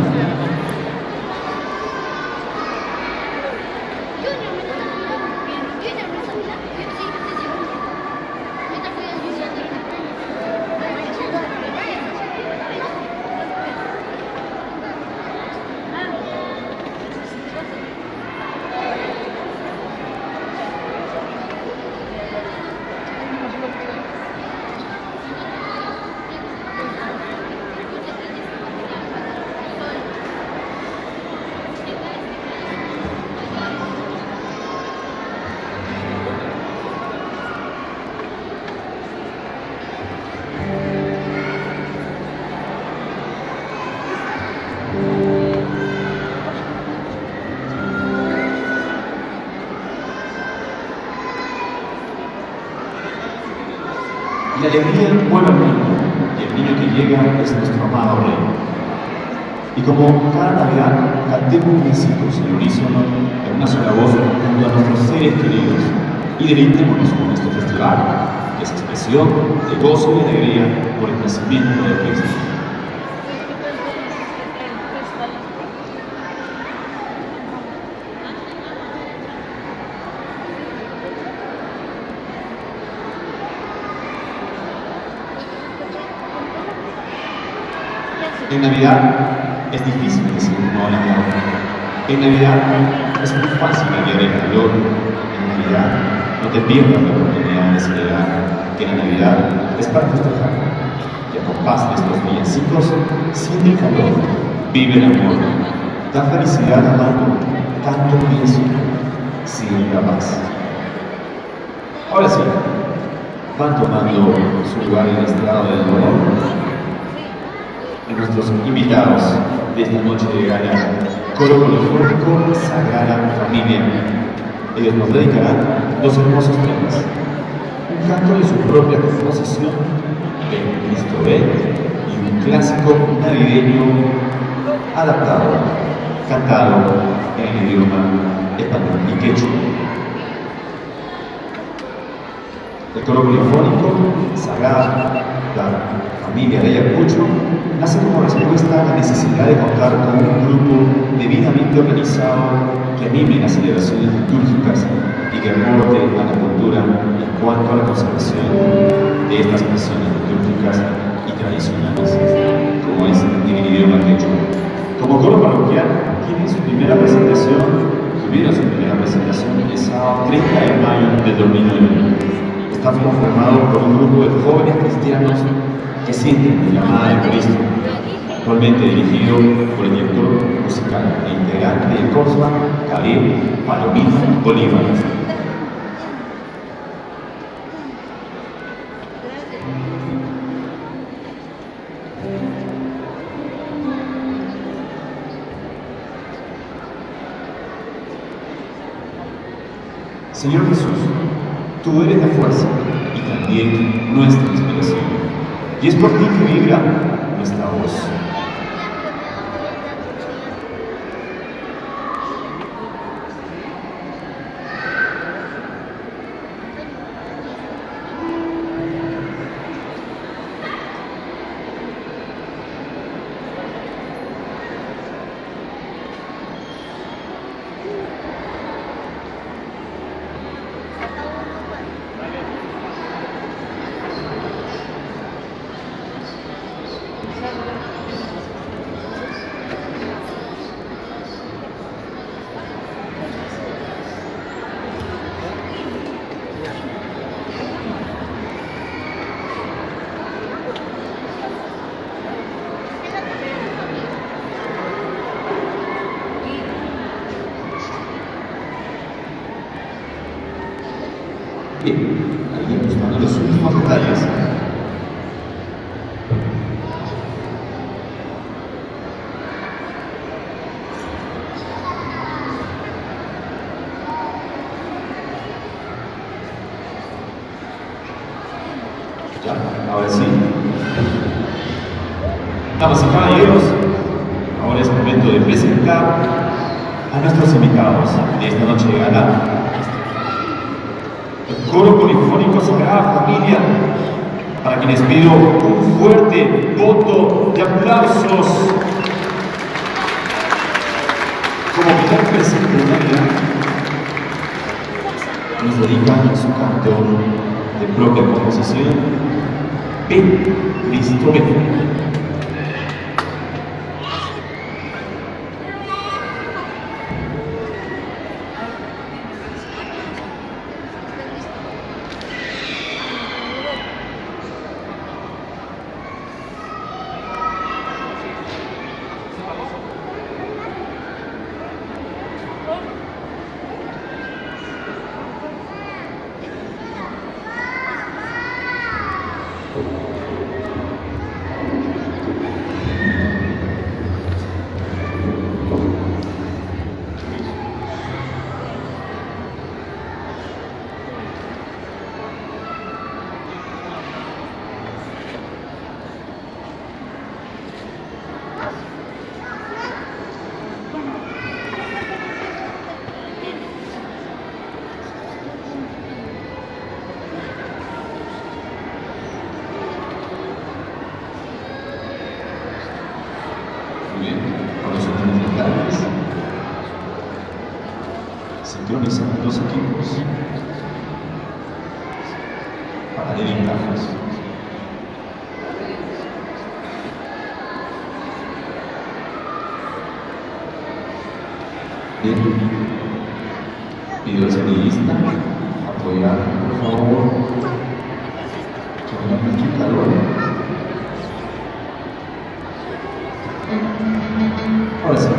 alegría mueve al mundo y el niño que llega es nuestro amado Rey. Y como cada Navidad, cantemos villancicos en el unísono en una sola voz junto a nuestros seres queridos y deleitémonos con este festival, que es expresión de gozo y alegría por el nacimiento de Cristo. En Navidad es difícil decir no al amor. En Navidad es muy fácil cambiar el calor. En Navidad no te pierdas la oportunidad de celebrar que la Navidad es para festejar. Y a compás de estos villancicos, siente el calor, vive el amor, da felicidad amando tanto villancico, siente la paz. Ahora sí, van tomando su lugar en el estrado del dolor. Nuestros invitados de esta noche de gala, Coro Polifónico Sagrada Familia. Ellos nos dedicarán dos hermosos temas. Un canto de su propia composición, el Cristo Rey, y un clásico navideño adaptado, cantado en el idioma español y quechua. El Coro Polifónico Sagrada Familia de Ayacucho nace como respuesta a la necesidad de contar con un grupo debidamente organizado que anime las celebraciones litúrgicas y que aporte a la cultura en cuanto a la conservación de estas expresiones litúrgicas y tradicionales, como es en el idioma quechua. Como coro parroquial, tuvieron su primera presentación el sábado 30 de mayo del 2009. Está conformado por un grupo de jóvenes cristianos que sienten la llamada de Cristo, actualmente dirigido por el director musical e integrante de COSBA, Gabriel Palomino Bolívar. Señor Jesús, tú eres la fuerza y también nuestra inspiración. Y es por ti que vibra nuestra voz. Bien, ahí buscando los últimos detalles. Ya, ahora sí. Damas y caballeros, ahora es momento de presentar a nuestros invitados de esta noche de gala. El Coro Polifónico Sagrada Familia, para quienes pido un fuerte voto de aplausos. Como primer presente de Navidad, nos dedican su canto de propia composición, Ven, Cristo, ven. sincronizan los equipos para debilitarlos. Bien, pido al sonidista apoyar, por favor, con el amplificador. Ahora sí,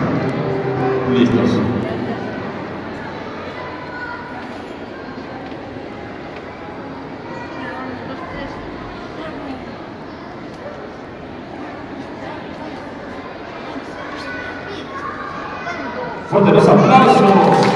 listos. Fuerte los aplausos.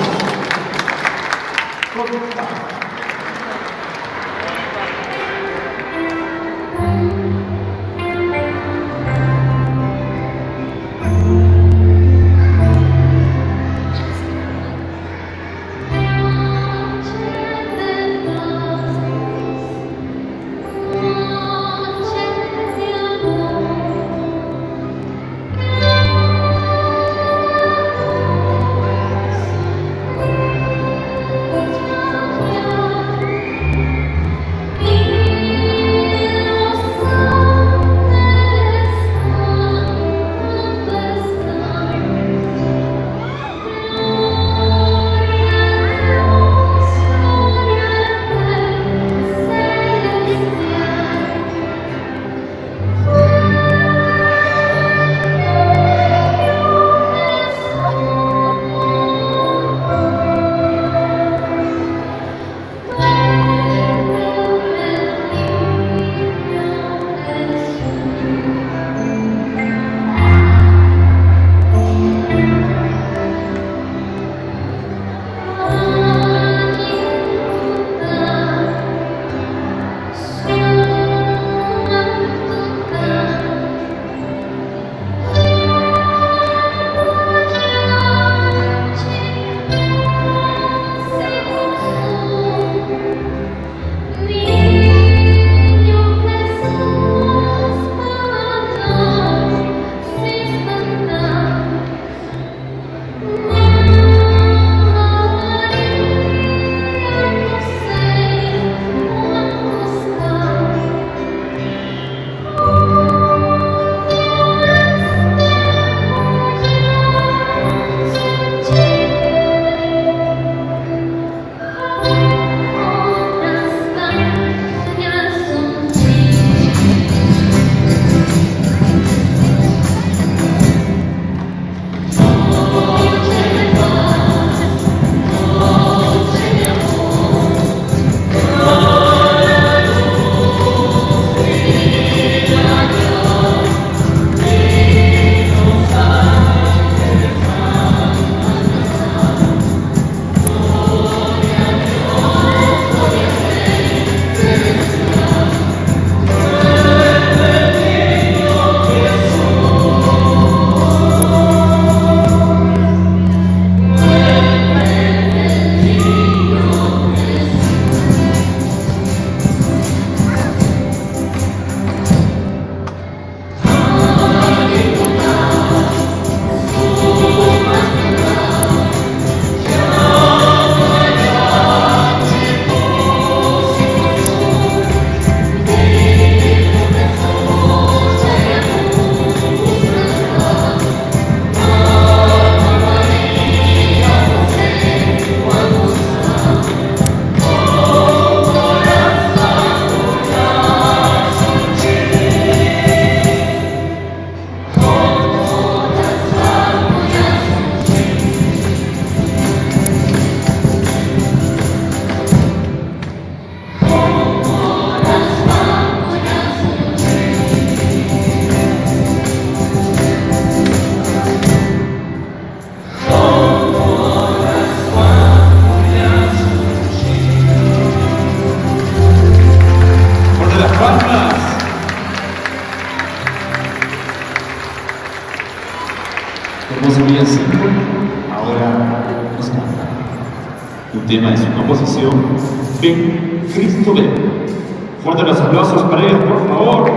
Ahora nos canta un tema de su composición, Ven, Cristo ven. Fuerte los aplausos para ellos, por favor.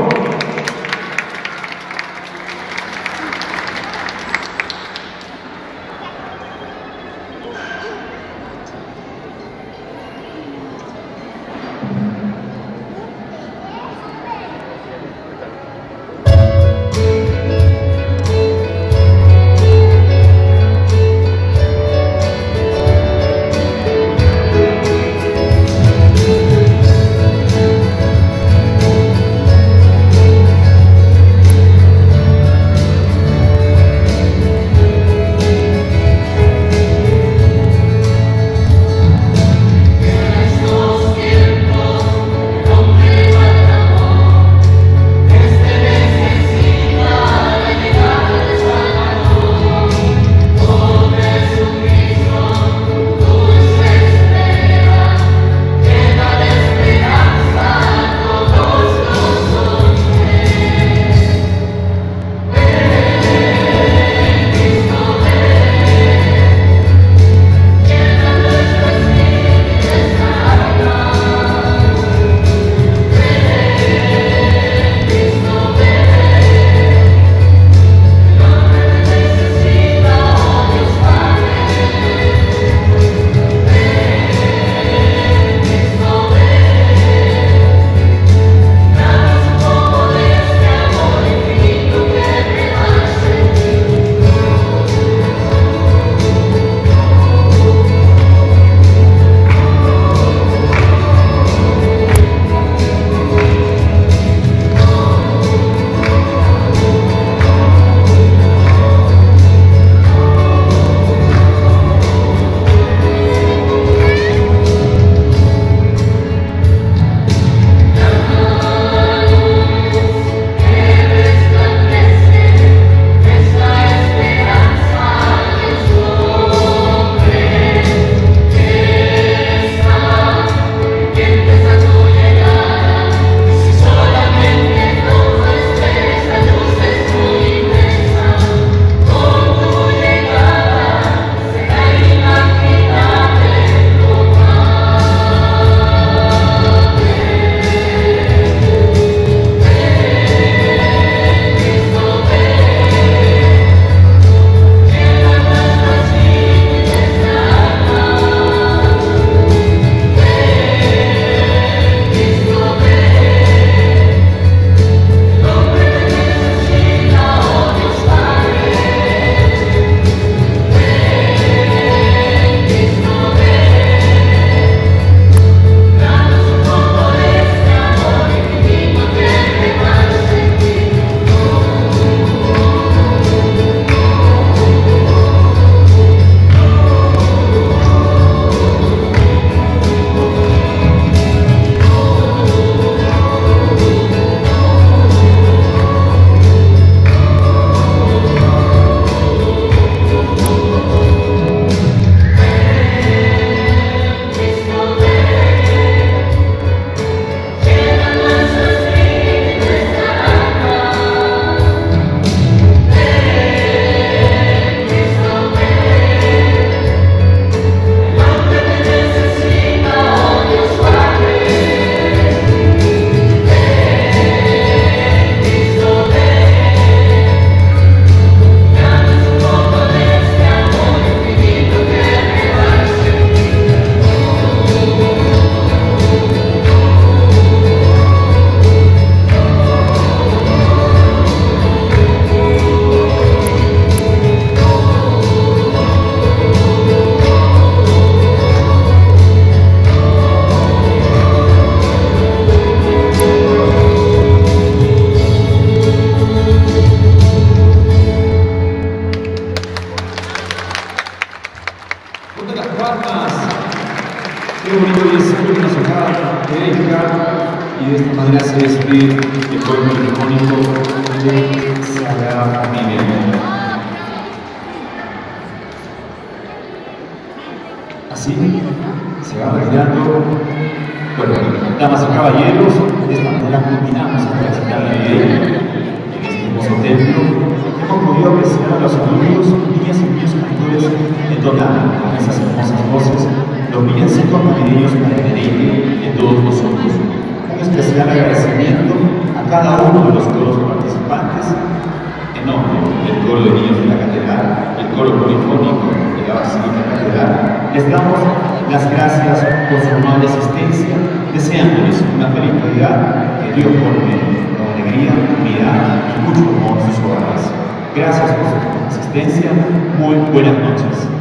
palmas. Qué bonito es una socada de Erika, y de esta manera se despide el pueblo icónico de Sagrada Familia. Así se va retirando. Bueno, damas y caballeros, de esta manera culminamos esta visita navideña en este hermoso templo. Hemos podido apreciar a los adultos, niñas y niños cantores entonando con esas hermosas voces los villancicos navideños para el deleite de todos nosotros. Un especial agradecimiento a cada uno de los coros participantes, en nombre del coro de niños de la catedral, el coro polifónico de la Basílica Catedral. Les damos las gracias por su amable asistencia, deseándoles una feliz Navidad, que Dios forme con alegría, unidad y mucho amor sus hogares. Gracias por su asistencia, muy buenas noches.